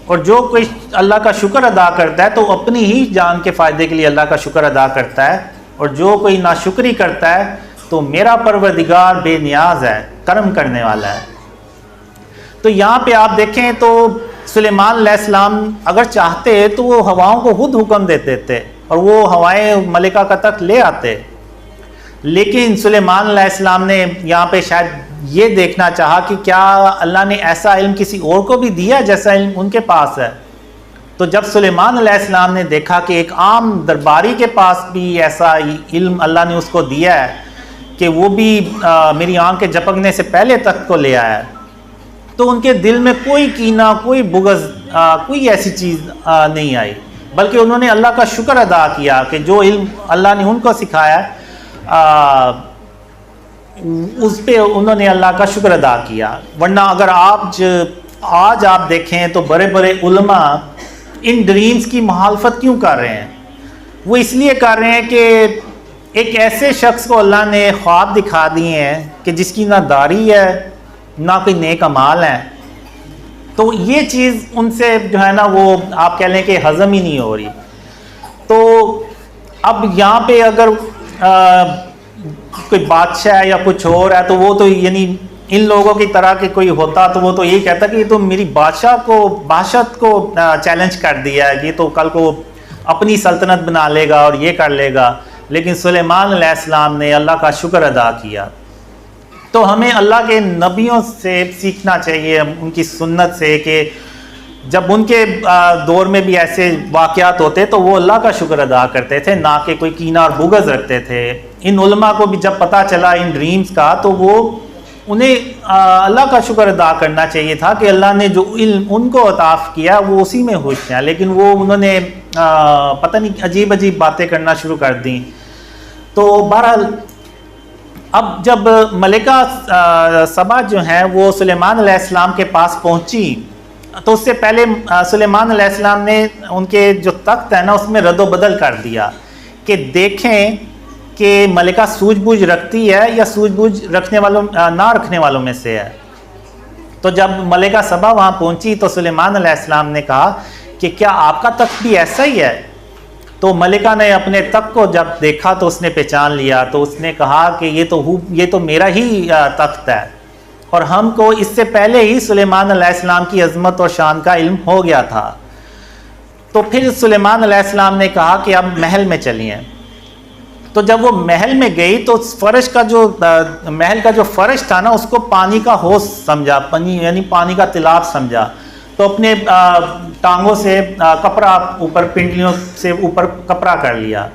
اور جو کوئی اللہ کا شکر ادا کرتا ہے تو اپنی ہی جان کے فائدے کے لیے اللہ کا شکر ادا کرتا ہے، اور جو کوئی ناشکری کرتا ہے تو میرا پروردگار بے نیاز ہے، کرم کرنے والا ہے۔ تو یہاں پہ آپ دیکھیں تو سلیمان علیہ السلام اگر چاہتے تو وہ ہواؤں کو خود حکم دیتے تھے اور وہ ہوائیں ملکہ کا تخت لے آتے، لیکن سلیمان علیہ السلام نے یہاں پہ شاید یہ دیکھنا چاہا کہ کیا اللہ نے ایسا علم کسی اور کو بھی دیا جیسا علم ان کے پاس ہے۔ تو جب سلیمان علیہ السلام نے دیکھا کہ ایک عام درباری کے پاس بھی ایسا علم اللہ نے اس کو دیا ہے کہ وہ بھی میری آنکھ کے جھپکنے سے پہلے تخت کو لے آیا ہے، تو ان کے دل میں کوئی کینہ، کوئی بغض، کوئی ایسی چیز نہیں آئی، بلکہ انہوں نے اللہ کا شکر ادا کیا کہ جو علم اللہ نے ان کو سکھایا اس پہ انہوں نے اللہ کا شکر ادا کیا. ورنہ اگر آج آپ دیکھیں تو بڑے بڑے علماء ان ڈریمز کی مخالفت کیوں کر رہے ہیں؟ وہ اس لیے کر رہے ہیں کہ ایک ایسے شخص کو اللہ نے خواب دکھا دیے ہیں کہ جس کی نہ داڑھی ہے نہ کوئی نیک اعمال ہیں، تو یہ چیز ان سے جو ہے نا وہ آپ کہہ لیں کہ ہضم ہی نہیں ہو رہی. تو اب یہاں پہ اگر کوئی بادشاہ ہے یا کچھ اور ہے تو وہ تو یعنی ان لوگوں کی طرح کہ کوئی ہوتا تو وہ تو یہی کہتا کہ یہ تو میری بادشاہت کو چیلنج کر دیا ہے، یہ تو کل کو اپنی سلطنت بنا لے گا اور یہ کر لے گا. لیکن سلیمان علیہ السلام نے اللہ کا شکر ادا کیا. تو ہمیں اللہ کے نبیوں سے سیکھنا چاہیے، ان کی سنت سے، کہ جب ان کے دور میں بھی ایسے واقعات ہوتے تو وہ اللہ کا شکر ادا کرتے تھے، نہ کہ کوئی کینہ اور بغض رکھتے تھے. ان علماء کو بھی جب پتہ چلا ان ڈریمز کا تو وہ انہیں اللہ کا شکر ادا کرنا چاہیے تھا کہ اللہ نے جو علم ان کو عطا کیا وہ اسی میں خوش ہیں. لیکن وہ انہوں نے پتہ نہیں عجیب عجیب باتیں کرنا شروع کر دیں. تو بہرحال اب جب ملکہ سبا جو ہیں وہ سلیمان علیہ السلام کے پاس پہنچی تو اس سے پہلے سلیمان علیہ السلام نے ان کے جو تخت ہے نا اس میں رد و بدل کر دیا کہ دیکھیں کہ ملکہ سوجھ بوجھ رکھتی ہے یا سوجھ بوجھ رکھنے والوں نہ رکھنے والوں میں سے ہے. تو جب ملکہ سبا وہاں پہنچی تو سلیمان علیہ السلام نے کہا کہ کیا آپ کا تخت بھی ایسا ہی ہے؟ تو ملکہ نے اپنے تخت کو جب دیکھا تو اس نے پہچان لیا. تو اس نے کہا کہ یہ تو میرا ہی تخت ہے، اور ہم کو اس سے پہلے ہی سلیمان علیہ السلام کی عظمت اور شان کا علم ہو گیا تھا. تو پھر سلیمان علیہ السلام نے کہا کہ اب محل میں چلیے. تو جب وہ محل میں گئی تو محل کا جو فرش تھا نا اس کو پانی کا حوض سمجھا، یعنی پانی کا تالاب سمجھا. تو اپنے ٹانگوں سے کپڑا اوپر، پنڈلیوں سے اوپر کپڑا کر لیا.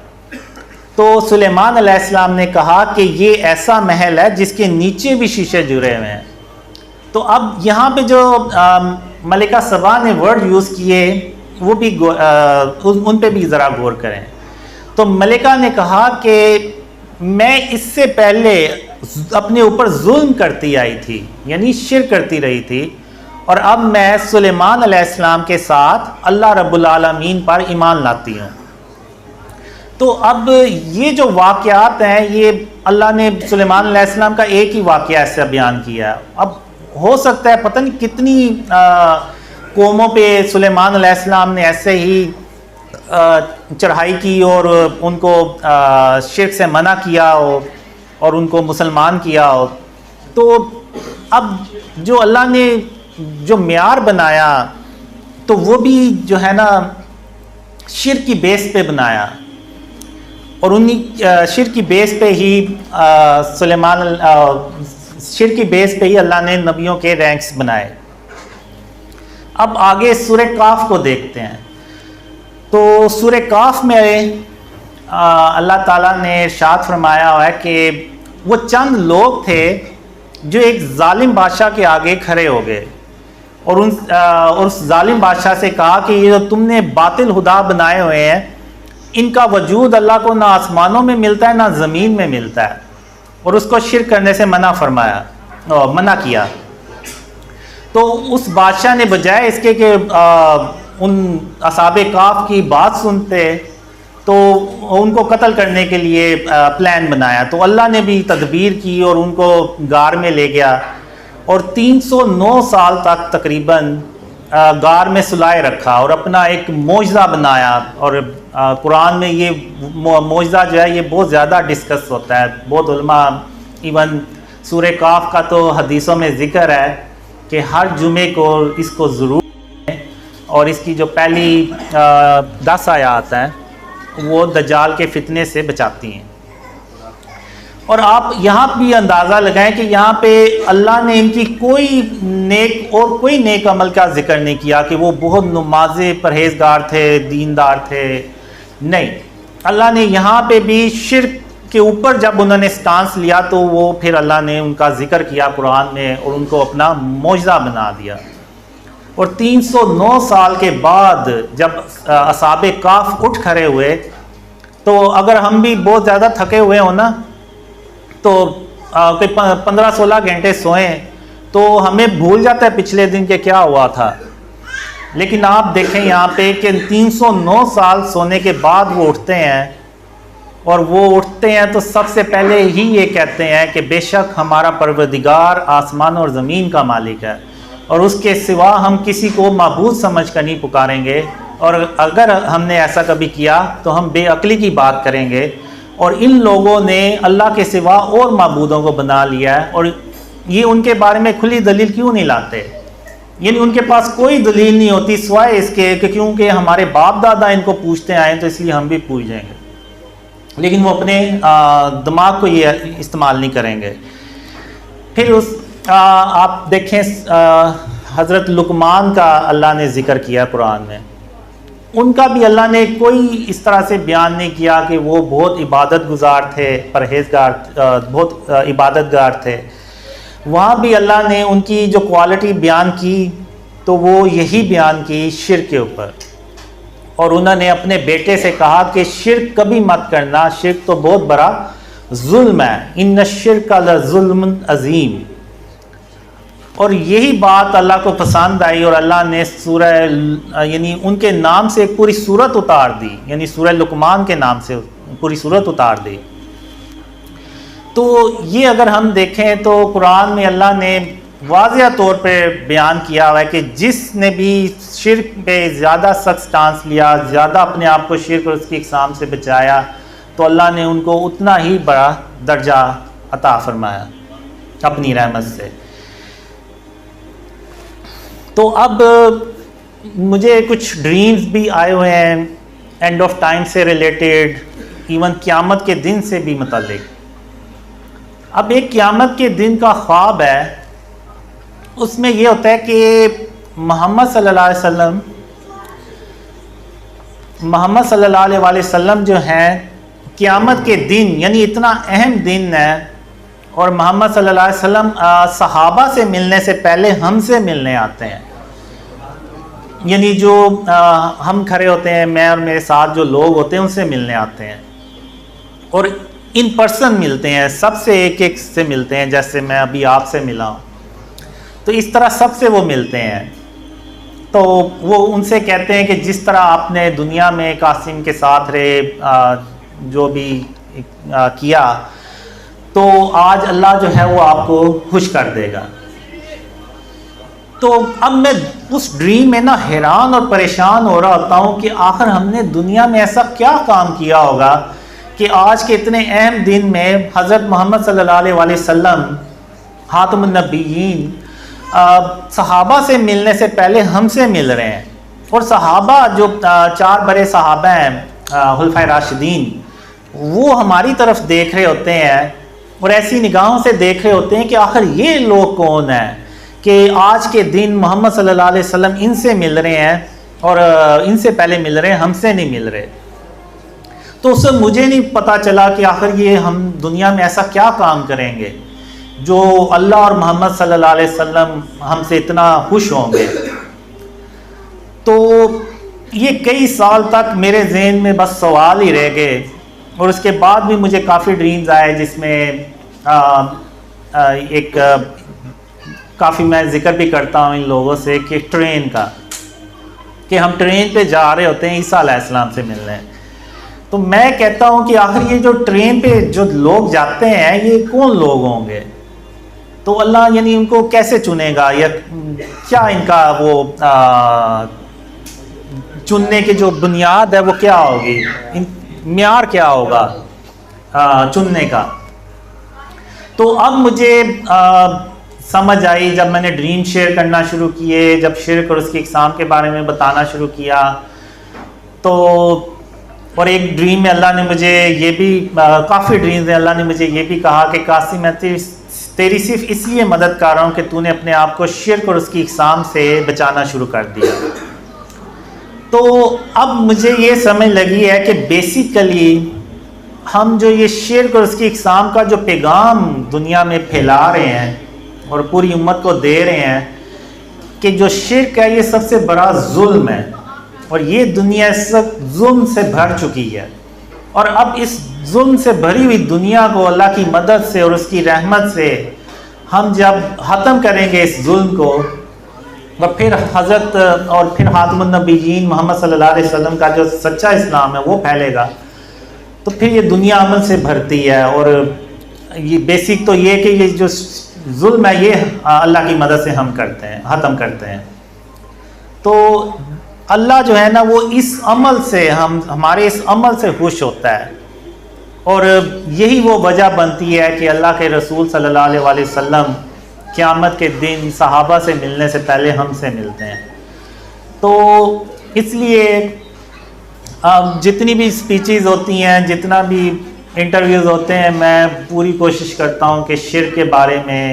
تو سلیمان علیہ السلام نے کہا کہ یہ ایسا محل ہے جس کے نیچے بھی شیشے جڑے ہوئے ہیں. تو اب یہاں پہ جو ملکہ سبا نے ورڈ یوز کیے وہ بھی ان پہ بھی ذرا غور کریں. تو ملکہ نے کہا کہ میں اس سے پہلے اپنے اوپر ظلم کرتی آئی تھی، یعنی شرک کرتی رہی تھی، اور اب میں سلیمان علیہ السلام کے ساتھ اللہ رب العالمین پر ایمان لاتی ہوں. تو اب یہ جو واقعات ہیں یہ اللہ نے سلیمان علیہ السلام کا ایک ہی واقعہ ایسا بیان کیا ہے. اب ہو سکتا ہے پتہ نہیں کتنی قوموں پہ سلیمان علیہ السلام نے ایسے ہی چڑھائی کی اور ان کو شرک سے منع کیا ہو اور ان کو مسلمان کیا ہو. تو اب جو اللہ نے جو معیار بنایا تو وہ بھی جو ہے نا شرک کی بیس پہ بنایا، اور انہی شرک کی بیس پہ ہی شرک کی بیس پہ ہی اللہ نے نبیوں کے رینکس بنائے. اب آگے سورہ کاف کو دیکھتے ہیں. تو سورہ کاف میں اللہ تعالیٰ نے ارشاد فرمایا ہوا ہے کہ وہ چند لوگ تھے جو ایک ظالم بادشاہ کے آگے کھڑے ہو گئے اور اس ظالم بادشاہ سے کہا کہ یہ جو تم نے باطل خدا بنائے ہوئے ہیں ان کا وجود اللہ کو نہ آسمانوں میں ملتا ہے نہ زمین میں ملتا ہے، اور اس کو شرک کرنے سے منع کیا. تو اس بادشاہ نے بجائے اس کے کہ ان اصحاب کاف کی بات سنتے تو ان کو قتل کرنے کے لیے پلان بنایا. تو اللہ نے بھی تدبیر کی اور ان کو غار میں لے گیا اور 309 سال تک تقریباً غار میں سلائے رکھا اور اپنا ایک معجزہ بنایا. اور قرآن میں یہ معجزہ جو ہے یہ بہت زیادہ ڈسکس ہوتا ہے. بہت علماء ایون سورہ کاف کا تو حدیثوں میں ذکر ہے کہ ہر جمعے کو اس کو ضرور، اور اس کی جو پہلی 10 آیات ہیں وہ دجال کے فتنے سے بچاتی ہیں. اور آپ یہاں بھی اندازہ لگائیں کہ یہاں پہ اللہ نے ان کی کوئی نیک عمل کا ذکر نہیں کیا کہ وہ بہت نماز پرہیزگار تھے، دیندار تھے. نہیں، اللہ نے یہاں پہ بھی شرک کے اوپر جب انہوں نے سٹانس لیا تو وہ پھر اللہ نے ان کا ذکر کیا قرآن میں اور ان کو اپنا معجزہ بنا دیا. اور 309 سال کے بعد جب اصحاب کاف اٹھ کھڑے ہوئے تو اگر ہم بھی بہت زیادہ تھکے ہوئے ہوں نا تو کوئی 15-16 گھنٹے سوئیں تو ہمیں بھول جاتا ہے پچھلے دن کہ کیا ہوا تھا. لیکن آپ دیکھیں یہاں پہ کہ 309 سال سونے کے بعد وہ اٹھتے ہیں, اور وہ اٹھتے ہیں تو سب سے پہلے ہی یہ کہتے ہیں کہ بے شک ہمارا پروردگار آسمان اور زمین کا مالک ہے, اور اس کے سوا ہم کسی کو معبود سمجھ کر نہیں پکاریں گے, اور اگر ہم نے ایسا کبھی کیا تو ہم بے عقلی کی بات کریں گے. اور ان لوگوں نے اللہ کے سوا اور معبودوں کو بنا لیا ہے, اور یہ ان کے بارے میں کھلی دلیل کیوں نہیں لاتے؟ یعنی ان کے پاس کوئی دلیل نہیں ہوتی سوائے اس کے کہ کیونکہ ہمارے باپ دادا ان کو پوچھتے آئے تو اس لیے ہم بھی پوچھ جائیں گے. لیکن وہ اپنے دماغ کو یہ استعمال نہیں کریں گے. پھر آپ دیکھیں حضرت لقمان کا اللہ نے ذکر کیا قرآن میں. ان کا بھی اللہ نے کوئی اس طرح سے بیان نہیں کیا کہ وہ بہت عبادت گزار تھے, پرہیزگار, بہت عبادت گار تھے. وہاں بھی اللہ نے ان کی جو کوالٹی بیان کی تو وہ یہی بیان کی شرک کے اوپر, اور انہوں نے اپنے بیٹے سے کہا کہ شرک کبھی مت کرنا, شرک تو بہت بڑا ظلم ہے, ان الشرک لظلم عظیم. اور یہی بات اللہ کو پسند آئی اور اللہ نے سورہ یعنی ان کے نام سے ایک پوری سورت اتار دی, یعنی سورہ لقمان کے نام سے پوری سورت اتار دی. تو یہ اگر ہم دیکھیں تو قرآن میں اللہ نے واضح طور پہ بیان کیا ہوا ہے کہ جس نے بھی شرک پہ زیادہ سخت سٹانس لیا, زیادہ اپنے آپ کو شرک اور اس کی اقسام سے بچایا, تو اللہ نے ان کو اتنا ہی بڑا درجہ عطا فرمایا اپنی رحمت سے. تو اب مجھے کچھ ڈریمز بھی آئے ہوئے ہیں اینڈ آف ٹائم سے ریلیٹڈ, ایون قیامت کے دن سے بھی متعلق. اب ایک قیامت کے دن کا خواب ہے, اس میں یہ ہوتا ہے کہ محمد صلی اللہ علیہ وسلم جو ہیں قیامت کے دن, یعنی اتنا اہم دن ہے, اور محمد صلی اللہ علیہ وسلم صحابہ سے ملنے سے پہلے ہم سے ملنے آتے ہیں. یعنی جو ہم کھڑے ہوتے ہیں, میں اور میرے ساتھ جو لوگ ہوتے ہیں ان سے ملنے آتے ہیں, اور ان پرسن ملتے ہیں, سب سے ایک ایک سے ملتے ہیں, جیسے میں ابھی آپ سے ملا ہوں. تو اس طرح سب سے وہ ملتے ہیں. تو وہ ان سے کہتے ہیں کہ جس طرح آپ نے دنیا میں قاسم کے ساتھ رہے, جو بھی کیا, تو آج اللہ جو ہے وہ آپ کو خوش کر دے گا. تو اب میں اس ڈریم میں نا حیران اور پریشان ہو رہا ہوتا ہوں کہ آخر ہم نے دنیا میں ایسا کیا کام کیا ہوگا کہ آج کے اتنے اہم دن میں حضرت محمد صلی اللہ علیہ وسلم خاتم النبیین صحابہ سے ملنے سے پہلے ہم سے مل رہے ہیں. اور صحابہ جو 4 بڑے صحابہ ہیں خلفائے راشدین, وہ ہماری طرف دیکھ رہے ہوتے ہیں اور ایسی نگاہوں سے دیکھ رہے ہوتے ہیں کہ آخر یہ لوگ کون ہیں کہ آج کے دن محمد صلی اللہ علیہ وسلم ان سے مل رہے ہیں اور ان سے پہلے مل رہے ہیں, ہم سے نہیں مل رہے. تو اس سے مجھے نہیں پتا چلا کہ آخر یہ ہم دنیا میں ایسا کیا کام کریں گے جو اللہ اور محمد صلی اللہ علیہ وسلم ہم سے اتنا خوش ہوں گے. تو یہ کئی سال تک میرے ذہن میں بس سوال ہی رہ گئے, اور اس کے بعد بھی مجھے کافی ڈریمز آئے جس میں ایک کافی میں ذکر بھی کرتا ہوں ان لوگوں سے کہ ٹرین کا, کہ ہم ٹرین پہ جا رہے ہوتے ہیں عیسیٰ علیہ السلام سے ملنے. تو میں کہتا ہوں کہ آخر یہ جو ٹرین پہ جو لوگ جاتے ہیں یہ کون لوگ ہوں گے؟ تو اللہ یعنی ان کو کیسے چنے گا, یا کیا ان کا وہ چننے کی جو بنیاد ہے وہ کیا ہوگی, معیار کیا ہوگا چننے کا؟ تو اب مجھے سمجھ آئی جب میں نے ڈریم شیئر کرنا شروع کیے, جب شرک اور اس کی اقسام کے بارے میں بتانا شروع کیا. تو اور ایک ڈریم میں اللہ نے مجھے یہ بھی, کافی ڈریمز ہیں, اللہ نے مجھے یہ بھی کہا کہ قاسم میں تیری صرف اس لیے مدد کر رہا ہوں کہ تو نے اپنے آپ کو شرک اور اس کی اقسام سے بچانا شروع کر دیا. تو اب مجھے یہ سمجھ لگی ہے کہ بیسیکلی ہم جو یہ شرک اور اس کی اقسام کا جو پیغام دنیا میں پھیلا رہے ہیں اور پوری امت کو دے رہے ہیں کہ جو شرک ہے یہ سب سے بڑا ظلم ہے, اور یہ دنیا سب ظلم سے بھر چکی ہے. اور اب اس ظلم سے بھری ہوئی دنیا کو اللہ کی مدد سے اور اس کی رحمت سے ہم جب ختم کریں گے اس ظلم کو، اور پھر حضرت اور پھر خاتم النبیین محمد صلی اللہ علیہ وسلم کا جو سچا اسلام ہے وہ پھیلے گا، تو پھر یہ دنیا امن سے بھرتی ہے۔ اور یہ بیسک تو یہ کہ یہ جو ظلم ہے یہ اللہ کی مدد سے ہم کرتے ہیں، ختم کرتے ہیں۔ تو اللہ جو ہے نا وہ اس عمل سے ہمارے اس عمل سے خوش ہوتا ہے، اور یہی وہ وجہ بنتی ہے کہ اللہ کے رسول صلی اللہ علیہ وآلہ وسلم قیامت کے دن صحابہ سے ملنے سے پہلے ہم سے ملتے ہیں۔ تو اس لیے جتنی بھی اسپیچز ہوتی ہیں، جتنا بھی انٹرویوز ہوتے ہیں، میں پوری کوشش کرتا ہوں کہ شرک کے بارے میں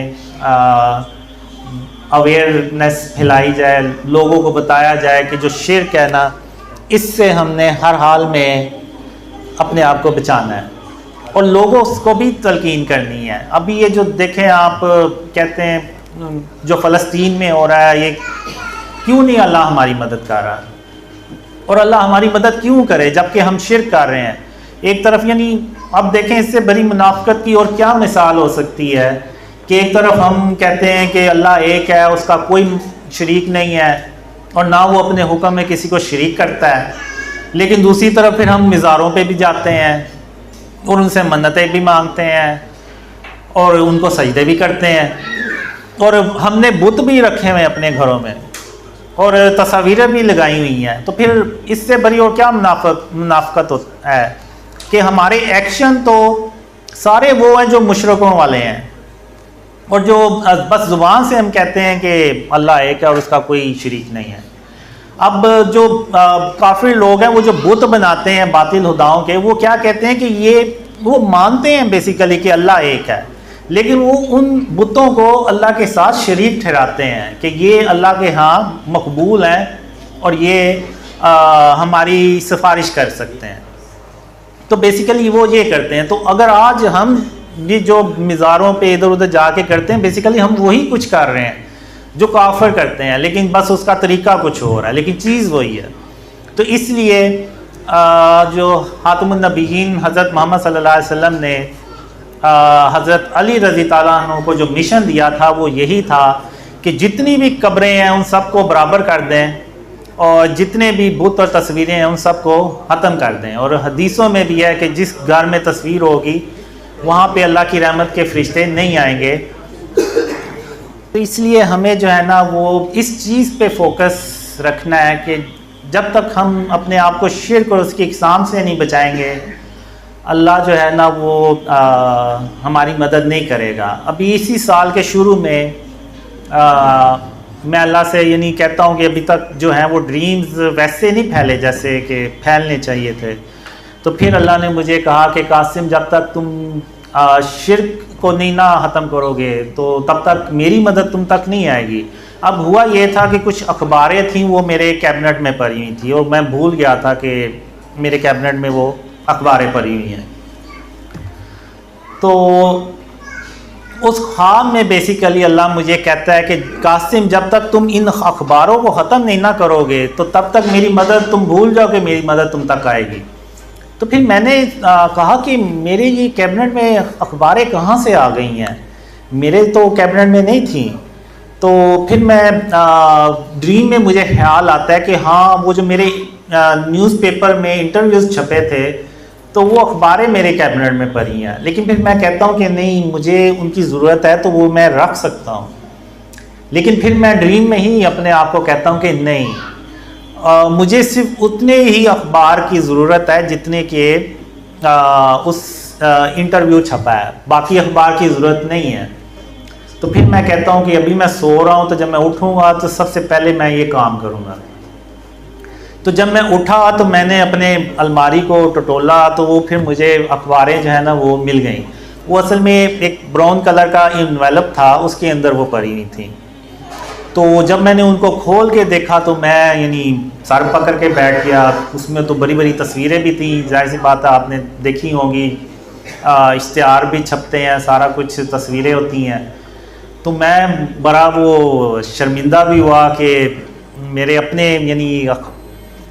اویئرنیس پھیلائی جائے، لوگوں کو بتایا جائے کہ جو شرک ہے نا اس سے ہم نے ہر حال میں اپنے آپ کو بچانا ہے، اور لوگوں کو بھی تلقین کرنی ہے۔ ابھی یہ جو دیکھیں آپ کہتے ہیں جو فلسطین میں ہو رہا ہے، یہ کیوں نہیں اللہ ہماری مدد کر رہا، اور اللہ ہماری مدد کیوں کرے جبکہ ہم شرک کر رہے ہیں؟ ایک طرف یعنی اب دیکھیں اس سے بڑی منافقت کی اور کیا مثال ہو سکتی ہے کہ ایک طرف ہم کہتے ہیں کہ اللہ ایک ہے، اس کا کوئی شریک نہیں ہے، اور نہ وہ اپنے حکم میں کسی کو شریک کرتا ہے، لیکن دوسری طرف پھر ہم مزاروں پہ بھی جاتے ہیں اور ان سے منتیں بھی مانگتے ہیں اور ان کو سجدے بھی کرتے ہیں، اور ہم نے بت بھی رکھے ہوئے اپنے گھروں میں اور تصاویریں بھی لگائی ہوئی ہیں۔ تو پھر اس سے بڑی اور کیا منافقت ہے کہ ہمارے ایکشن تو سارے وہ ہیں جو مشرکوں والے ہیں، اور جو بس زبان سے ہم کہتے ہیں کہ اللہ ایک ہے اور اس کا کوئی شریک نہیں ہے۔ اب جو کافر لوگ ہیں وہ جو بت بناتے ہیں باطل خداؤں کے، وہ کیا کہتے ہیں کہ وہ مانتے ہیں بیسیکلی کہ اللہ ایک ہے، لیکن وہ ان بتوں کو اللہ کے ساتھ شریک ٹھہراتے ہیں کہ یہ اللہ کے ہاں مقبول ہیں اور یہ ہماری سفارش کر سکتے ہیں۔ تو بیسیکلی وہ یہ کرتے ہیں۔ تو اگر آج ہم یہ جو مزاروں پہ ادھر ادھر جا کے کرتے ہیں، بیسیکلی ہم وہی کچھ کر رہے ہیں جو کافر کرتے ہیں، لیکن بس اس کا طریقہ کچھ ہو رہا ہے، لیکن چیز وہی ہے۔ تو اس لیے جو خاتم النبیین حضرت محمد صلی اللہ علیہ وسلم نے حضرت علی رضی تعالیٰ عنہ کو جو مشن دیا تھا وہ یہی تھا کہ جتنی بھی قبریں ہیں ان سب کو برابر کر دیں، اور جتنے بھی بت اور تصویریں ہیں ان سب کو ختم کر دیں۔ اور حدیثوں میں بھی ہے کہ جس گھر میں تصویر ہوگی وہاں پہ اللہ کی رحمت کے فرشتے نہیں آئیں گے۔ تو اس لیے ہمیں جو ہے نا وہ اس چیز پہ فوکس رکھنا ہے کہ جب تک ہم اپنے آپ کو شرک اور اس کی اقسام سے نہیں بچائیں گے، اللہ جو ہے نا وہ ہماری مدد نہیں کرے گا۔ ابھی اسی سال کے شروع میں میں اللہ سے یعنی کہتا ہوں کہ ابھی تک جو ہیں وہ ڈریمز ویسے نہیں پھیلے جیسے کہ پھیلنے چاہیے تھے۔ تو پھر اللہ نے مجھے کہا کہ قاسم جب تک تم شرک کو نہیں نہ ختم کرو گے تو تب تک میری مدد تم تک نہیں آئے گی۔ اب ہوا یہ تھا کہ کچھ اخباریں تھیں وہ میرے کیبنٹ میں پڑی ہوئی تھی، اور میں بھول گیا تھا کہ میرے کیبنٹ میں وہ اخباریں پڑی ہوئی ہیں۔ تو اس خواب میں بیسیکلی اللہ مجھے کہتا ہے کہ قاسم جب تک تم ان اخباروں کو ختم نہیں نہ کرو گے تو تب تک میری مدد تم بھول جاؤ کہ میری مدد تم تک آئے گی۔ تو پھر میں نے کہا کہ میرے یہ کیبنٹ میں اخباریں کہاں سے آ گئی ہیں، میرے تو کیبنٹ میں نہیں تھیں۔ تو پھر میں ڈریم میں مجھے خیال آتا ہے کہ ہاں وہ جو میرے نیوز پیپر میں انٹرویوز چھپے تھے تو وہ اخباریں میرے کیبنٹ میں پڑی ہیں، لیکن پھر میں کہتا ہوں کہ نہیں مجھے ان کی ضرورت ہے تو وہ میں رکھ سکتا ہوں، لیکن پھر میں ڈریم میں ہی اپنے آپ کو کہتا ہوں کہ نہیں مجھے صرف اتنے ہی اخبار کی ضرورت ہے جتنے کہ اس انٹرویو چھپا ہے، باقی اخبار کی ضرورت نہیں ہے۔ تو پھر میں کہتا ہوں کہ ابھی میں سو رہا ہوں تو جب میں اٹھوں گا تو سب سے پہلے میں یہ کام کروں گا۔ تو جب میں اٹھا تو میں نے اپنے الماری کو ٹٹولا تو وہ پھر مجھے اخباریں جو ہے نا وہ مل گئیں۔ وہ اصل میں ایک براؤن کلر کا انویلپ تھا، اس کے اندر وہ پڑی ہوئی تھیں۔ تو جب میں نے ان کو کھول کے دیکھا تو میں یعنی سر پکڑ کے بیٹھ گیا۔ اس میں تو بڑی بڑی تصویریں بھی تھیں، ظاہر سی بات ہے آپ نے دیکھی ہوں گی، اشتہار بھی چھپتے ہیں، سارا کچھ تصویریں ہوتی ہیں۔ تو میں بڑا وہ شرمندہ بھی ہوا کہ میرے اپنے یعنی